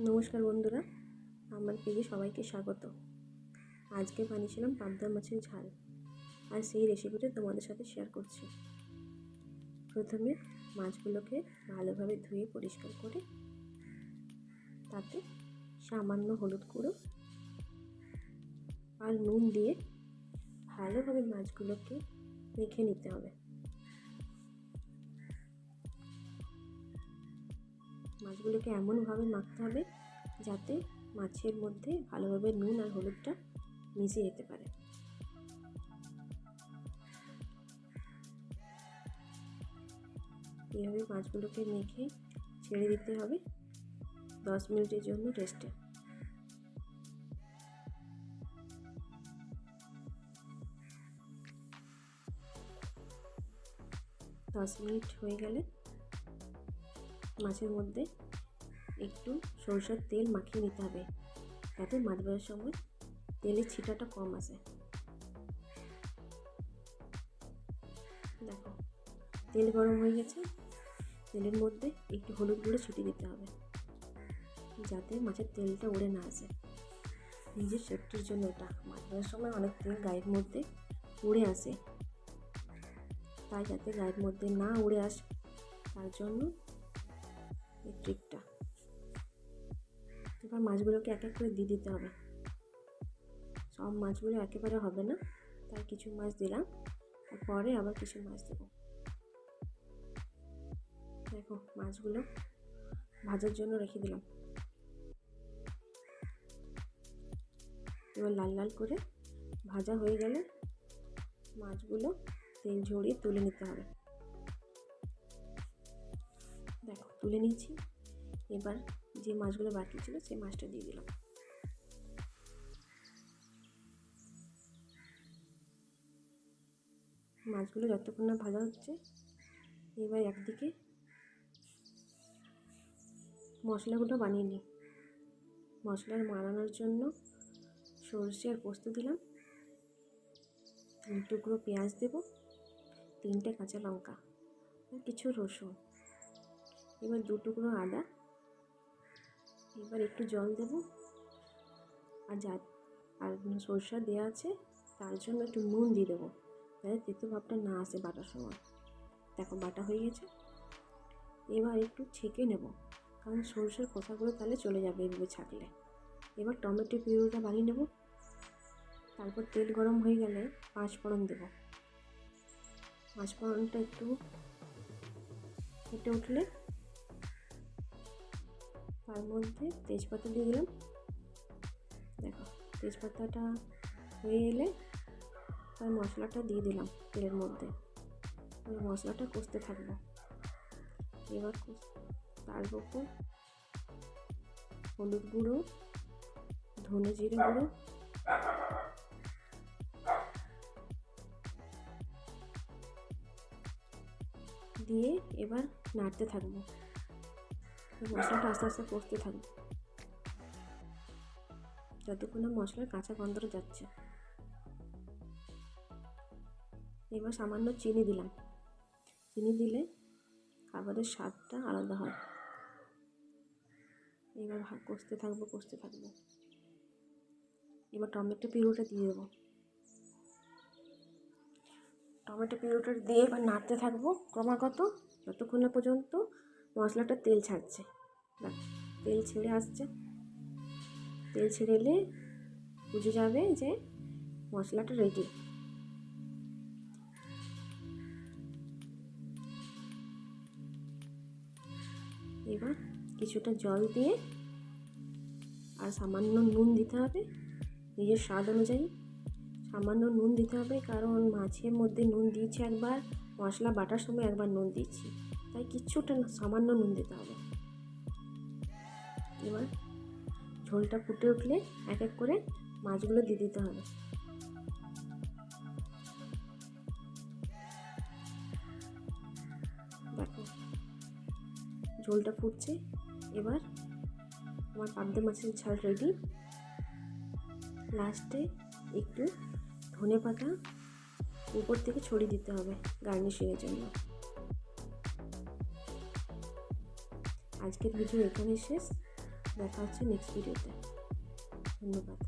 নমস্কার বন্ধুরা, আমার পেজে সবাইকে স্বাগত। আজকে বানিয়েছিলাম পাবদা মাছের ঝাল, আর সেই রেসিপিটা তোমাদের সাথে শেয়ার করছি। প্রথমে মাছগুলোকে ভালোভাবে ধুয়ে পরিষ্কার করে তাতে সামান্য হলুদ গুঁড়ো আর নুন দিয়ে ভালোভাবে মাছগুলোকে মেখে নিতে হবে। মাছগুলোকে এমনভাবে মাখতে হবে যাতে মাছের মধ্যে ভালোভাবে নুন আর হলুদটা মিশে যেতে পারে। এইভাবে মাছগুলোকে মেখে ছেড়ে দিতে হবে 10 মিনিটের জন্য রেস্টে। দশ মিনিট হয়ে গেলে মাছের মধ্যে একটু সরষের তেল মাখিয়ে নিতে হবে যাতে মাছ ভাজার সময় তেলের ছিটাটা কম আসে। দেখো, তেল গরম হয়ে গেছে। তেলের মধ্যে একটু হলুদ গুঁড়ো ছিটিয়ে দিতে হবে যাতে মাছের তেলটা উড়ে না আসে। নিজের সেফটির জন্য এটা, মাছ ভাজার সময় অনেক তেল গায়ের মধ্যে উড়ে আসে, তাই যাতে গায়ের মধ্যে না উড়ে আসে তার জন্য এই ট্রিকটা। এবার মাছগুলোকে এক এক করে দিয়ে দিতে হবে। সব মাছগুলো একেবারে হবে না, তাই কিছু মাছ দিলাম আর পরে আবার কিছু মাছ দেবো। দেখো, মাছগুলো ভাজার জন্য রেখে দিলাম। এবার লাল লাল করে ভাজা হয়ে গেলে মাছগুলো তেল ঝরিয়ে তুলে নিতে হবে। দেখো, তুলে নিয়েছি। এবার যে মাছগুলো বাকি ছিল সেই মাছটা দিয়ে দিলাম। মাছগুলো যতক্ষণ না ভাজা হচ্ছে, এবার একদিকে মশলাগুলো বানিয়ে নিই। মশলার বানানোর জন্য সরষে আর পোস্ত দিলাম, 3 টুকরো পেঁয়াজ দেব, 3টে কাঁচা লঙ্কা আর কিছু রসুন, এবার 2 টুকরো আদা। এবার একটু জল দেব, আর সরষা দেওয়া আছে তার জন্য একটু নুন দিয়ে দেবো যাতে তেতো ভাবটা না আসে বাটার সময়। দেখো, বাটা হয়ে গেছে। এবার একটু ছেঁকে নেব, কারণ সরষের খোসাগুলো তাহলে চলে যাবে এভাবে ছাঁকলে। এবার টমেটো পিউরিটা বানিয়ে নেব। তারপর তেল গরম হয়ে গেলে 5 ফোড়ন দেব। 5 ফোড়নটা একটু ফুটে উঠলে তার মধ্যে তেজপাতা দিয়ে দিলাম। দেখো, তেজপাতাটা হয়ে এলে তার মশলাটা দিয়ে দিলাম তেলের মধ্যে। ওই মশলাটা কষতে থাকবো। এবার তার উপর হলুদ গুঁড়ো, ধনে জিরে গুঁড়ো, দিয়ে এবার নাড়তে থাকবো। মশলাটা আস্তে আস্তে কষতে থাকবো যতক্ষণ না মশলার কাঁচা গন্ধটা যাচ্ছে। এবার সামান্য চিনি দিলাম। চিনি দিলে খাবারের স্বাদটা আলাদা হয়। এবার কষতে থাকবো। এবার টমেটো পিউরিটা দিয়ে দেবো। টমেটো পিউরিটা দিয়ে এবার নাড়তে থাকবো ক্রমাগত যতক্ষণ না পর্যন্ত মশলাটা তেল ছাড়ছে। তেল ছেড়ে আসছে। তেল ছেড়ে এলে বুঝে যাবে যে মশলাটা রেডি। এবার কিছুটা জল দিয়ে আর সামান্য নুন দিতে হবে নিজের স্বাদ অনুযায়ী। সামান্য নুন দিতে হবে, কারণ মাছের মধ্যে নুন দিয়েছি একবার, মশলা বাটার সময় একবার নুন দিয়েছি, তাই কিছুটা সামান্য নুন দিতে হবে। এবার ঝোলটা ফুটে উঠলে এক এক করে মাছগুলো দিয়ে দিতে হবে। দেখো, ঝোলটা ফুটছে। এবার আমার পাবদা মাছের ঝাল রেডি। লাস্টে একটু ধনে পাতা উপর থেকে ছড়িয়ে দিতে হবে গার্নিশিংয়ের জন্য। আজকের ভিডিও এখানেই শেষ। দেখা হচ্ছে নেক্সট ভিডিওতে। ধন্যবাদ।